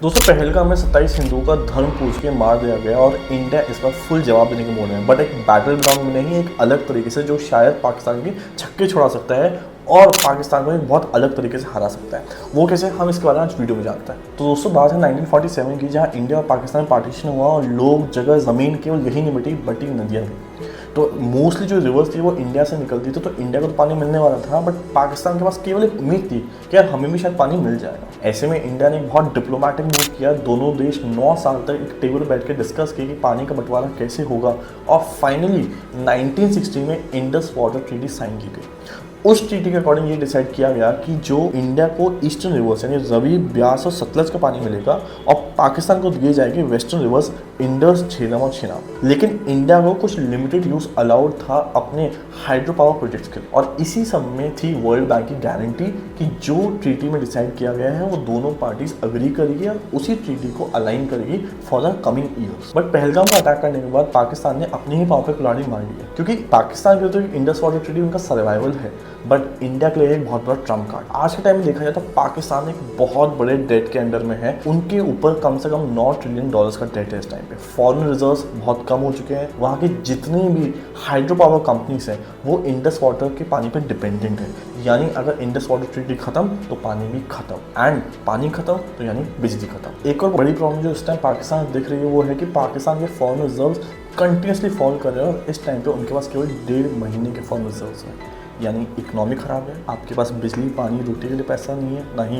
दोस्तों पहलगाम में 27 हिंदुओं का धर्म पूछ के मार दिया गया और इंडिया इस पर फुल जवाब देने के मूड में है। बट एक बैटल ग्राउंड में नहीं, एक अलग तरीके से जो शायद पाकिस्तान की छक्के छुड़ा सकता है और पाकिस्तान को एक बहुत अलग तरीके से हरा सकता है। वो कैसे, हम इसके बारे में आज वीडियो में जानते हैं। तो दोस्तों बात है 1947 की, जहाँ इंडिया और पाकिस्तान में पार्टीशन हुआ और लोग जगह ज़मीन केवल यही नहीं बटी, बटी नदियाँ भी। तो मोस्टली जो रिवर्स थी वो इंडिया से निकलती थी, तो इंडिया को तो पानी मिलने वाला था, बट पाकिस्तान के पास केवल एक उम्मीद थी कि यार हमें भी शायद पानी मिल जाएगा। ऐसे में इंडिया ने एक बहुत डिप्लोमेटिक मूव किया। दोनों देश 9 साल तक एक टेबल पर बैठ के डिस्कस किए कि पानी का बंटवारा कैसे होगा, और फाइनली 1960 में इंडस वाटर ट्रीटी साइन की गई। उस ट्रीटी के अकॉर्डिंग ये डिसाइड किया गया कि जो इंडिया को ईस्टर्न रिवर्स यानी रवि, ब्यास और सतलज का पानी मिलेगा और पाकिस्तान को दिए जाएंगे वेस्टर्न रिवर्स इंडस, झेलम और चिनाब। लेकिन इंडिया को कुछ लिमिटेड यूज अलाउड था अपने हाइड्रो पावर प्रोजेक्ट्स के लिए, और इसी सब में थी वर्ल्ड बैंक की गारंटी कि जो ट्रीटी में डिसाइड किया गया है वो दोनों पार्टीज अग्री करेगी और उसी ट्रीटी को अलाइन करेगी for the coming years. But Pahalgam का अटैक करने के बाद पाकिस्तान ने अपने ही पाँव पे कुल्हाड़ी मार ली है, क्योंकि पाकिस्तान के तो इंडस वाटर ट्रीटी उनका सर्वाइवल है, बट इंडिया के लिए एक बहुत बड़ा ट्रम्प कार्ड। आज के टाइम में देखा जाए तो पाकिस्तान एक बहुत बड़े डेट के अंडर में है। उनके ऊपर कम से कम $9 ट्रिलियन का डेट है इस टाइम पे। फॉरेन रिजर्व्स बहुत कम हो चुके हैं। वहाँ की जितनी भी हाइड्रो पावर कंपनीज हैं वो इंडस वाटर के पानी पे डिपेंडेंट है। यानी अगर इंडस वाटर ट्रीटी खत्म तो पानी भी खत्म, एंड पानी खत्म तो यानी बिजली खत्म। एक और बड़ी प्रॉब्लम जो इस टाइम पाकिस्तान दिख रही है वो है कि पाकिस्तान के फॉरेन रिजर्व्स कंटिन्यूसली फॉल कर रहे हैं, और इस टाइम पे उनके पास केवल 1.5 महीने के फॉरेन रिजर्व्स हैं। यानी इकोनॉमी ख़राब है, आपके पास बिजली, पानी, रोटी के लिए पैसा नहीं है, ना ही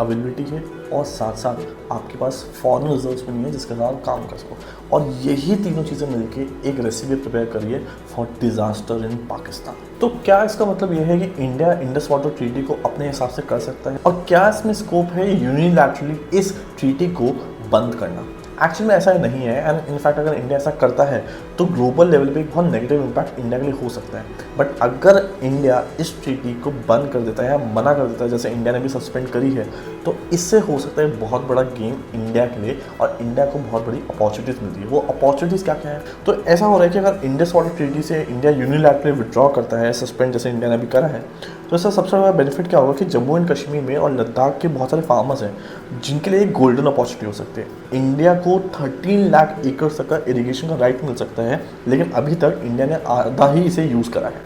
अवेलेबिलिटी है, और साथ साथ आपके पास फॉरेन रिजर्व्स भी नहीं है जिसके साथ काम कर सको। और यही तीनों चीज़ें मिलके एक रेसिपी प्रिपेयर करिए फॉर डिजास्टर इन पाकिस्तान। तो क्या इसका मतलब यह है कि इंडिया इंडस वाटर ट्रीटी को अपने हिसाब से कर सकता है, और क्या इसमें स्कोप है यूनिलैटरली इस ट्रीटी को बंद करना? एक्चुअली में ऐसा नहीं है, एंड इनफैक्ट अगर इंडिया ऐसा करता है तो ग्लोबल लेवल पे एक बहुत नेगेटिव इम्पैक्ट इंडिया के लिए हो सकता है। बट अगर इंडिया इस ट्रीटी को बंद कर देता है या मना कर देता है, जैसे इंडिया ने भी सस्पेंड करी है, तो इससे हो सकता है बहुत बड़ा गेम इंडिया के लिए, और इंडिया को बहुत बड़ी अपॉर्चुनिटीज़ मिलती है। वो अपॉर्चुनिटीज़ क्या क्या है? तो ऐसा हो रहा है कि अगर इंडस वाटर ट्रीटी से इंडिया यूनिलैटरली विड्रॉ करता है, सस्पेंड जैसे इंडिया ने अभी करा है, तो इसका सबसे बड़ा बेनिफिट क्या होगा कि जम्मू एंड कश्मीर में और लद्दाख के बहुत सारे फार्मर्स हैं जिनके लिए एक गोल्डन अपॉर्चुनिटी हो सकती है। इंडिया को 13 लाख एकड़ तक का इरिगेशन का राइट मिल सकता है, लेकिन अभी तक इंडिया ने आधा ही इसे यूज़ करा है।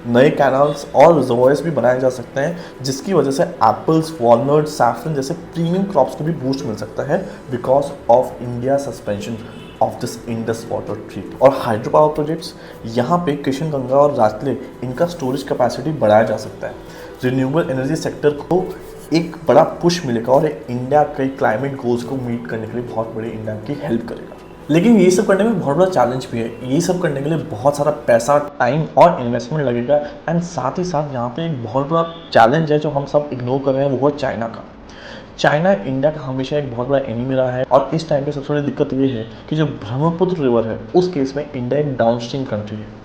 नए कैनाल्स और रिजर्वॉयर्स भी बनाए जा सकते हैं, जिसकी वजह से एप्पल्स, वॉलनट, सैफरन जैसे प्रीमियम क्रॉप्स को भी बूस्ट मिल सकता है because of India suspension of this Indus water treaty. और हाइड्रो पावर प्रोजेक्ट्स, यहाँ पे किशन गंगा और रातले, इनका स्टोरेज कैपेसिटी बढ़ाया जा सकता है। रिन्यूएबल एनर्जी सेक्टर को एक बड़ा पुश मिलेगा और इंडिया के क्लाइमेट गोल्स को मीट करने के लिए बहुत बड़ी इंडिया की हेल्प करेगा। लेकिन ये सब करने में बहुत बड़ा चैलेंज भी है। ये सब करने के लिए बहुत सारा पैसा, टाइम और इन्वेस्टमेंट लगेगा, एंड साथ ही साथ यहाँ पे एक बहुत बड़ा चैलेंज है जो हम सब इग्नोर कर रहे हैं, वो है चाइना का। चाइना इंडिया का हमेशा एक बहुत बड़ा एनिमी रहा है, और इस टाइम पे सबसे बड़ी दिक्कत ये है कि जो ब्रह्मपुत्र रिवर है उस केस में इंडिया एक डाउनस्ट्रीम कंट्री है,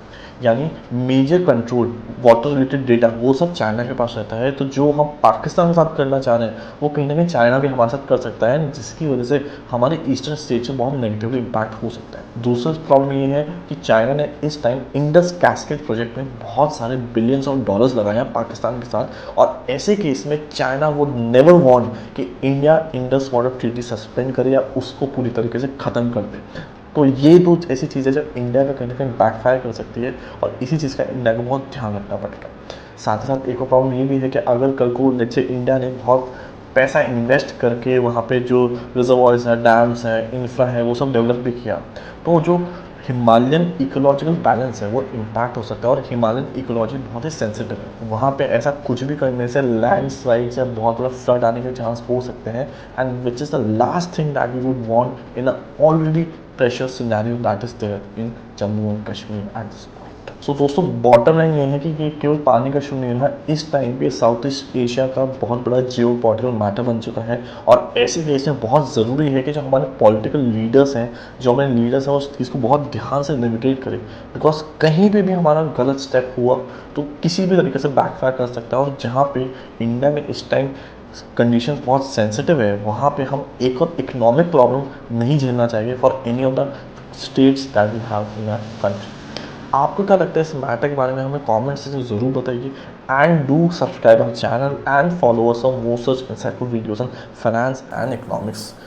यानी major control water related data वो सब चाइना के पास रहता है। तो जो हम पाकिस्तान के साथ करना चाह रहे हैं वो कहीं ना कहीं चाइना भी हमारे साथ कर सकता है, जिसकी वजह से हमारे ईस्टर्न स्टेट से बहुत नेगेटिवली इम्पैक्ट हो सकता है। दूसरा प्रॉब्लम ये है कि चाइना ने इस टाइम इंडस कैस्केड प्रोजेक्ट में बहुत सारे बिलियंस ऑफ डॉलर्स लगाए हैं पाकिस्तान के साथ, और ऐसे केस में चाइना वुड नेवर वांट कि India Indus water treaty suspend करे या उसको पूरी तरीके से ख़त्म कर दे। तो ये दो ऐसी चीज़ें जो इंडिया का कहीं ना कहीं बैकफायर कर सकती है, और इसी चीज़ का इंडिया को बहुत ध्यान रखना पड़ेगा। साथ ही साथ एक और प्रॉब्लम ये भी है कि अगर कल को जैसे इंडिया ने बहुत पैसा इन्वेस्ट करके वहाँ पे जो रिजर्वॉयर्स है, डैम्स है, इंफ्रा है, वो सब डेवलप भी किया, तो जो हिमालयन इकोलॉजिकल बैलेंस है वो इम्पैक्ट हो सकता है। और हिमालयन इकोलॉजी बहुत ही सेंसिटिव है, वहाँ पे ऐसा कुछ भी करने से लैंडस्लाइड्स या बहुत बड़ा फ्लड आने के चांस हो सकते हैं, and which is the last thing that we would want in a already pressure scenario that is there in Jammu and Kashmir at this point. So दोस्तों बॉटम लाइन ये है कि ये केवल पानी का इशू नहीं रहा, इस टाइम पे साउथ ईस्ट एशिया का बहुत बड़ा जियो पॉलिटिकल मैटर बन चुका है, और ऐसे केस में बहुत ज़रूरी है कि जो हमारे पॉलिटिकल लीडर्स हैं, जो हमारे लीडर्स हैं, उस चीज़ को बहुत ध्यान से नेविगेट करें, बिकॉज कहीं पे भी हमारा गलत स्टेप हुआ तो किसी भी तरीके से बैकफायर कर सकता है। और जहाँ पे इंडिया में इस टाइम कंडीशन बहुत सेंसिटिव है, वहाँ पे हम एक और इकोनॉमिक प्रॉब्लम नहीं झेलना चाहिए for any of the states that we have in our country. आपको क्या लगता है इस मैटर के बारे में? हमें कमेंट से ज़रूर बताइए, and do subscribe our channel and follow us on more such insightful videos on finance and economics.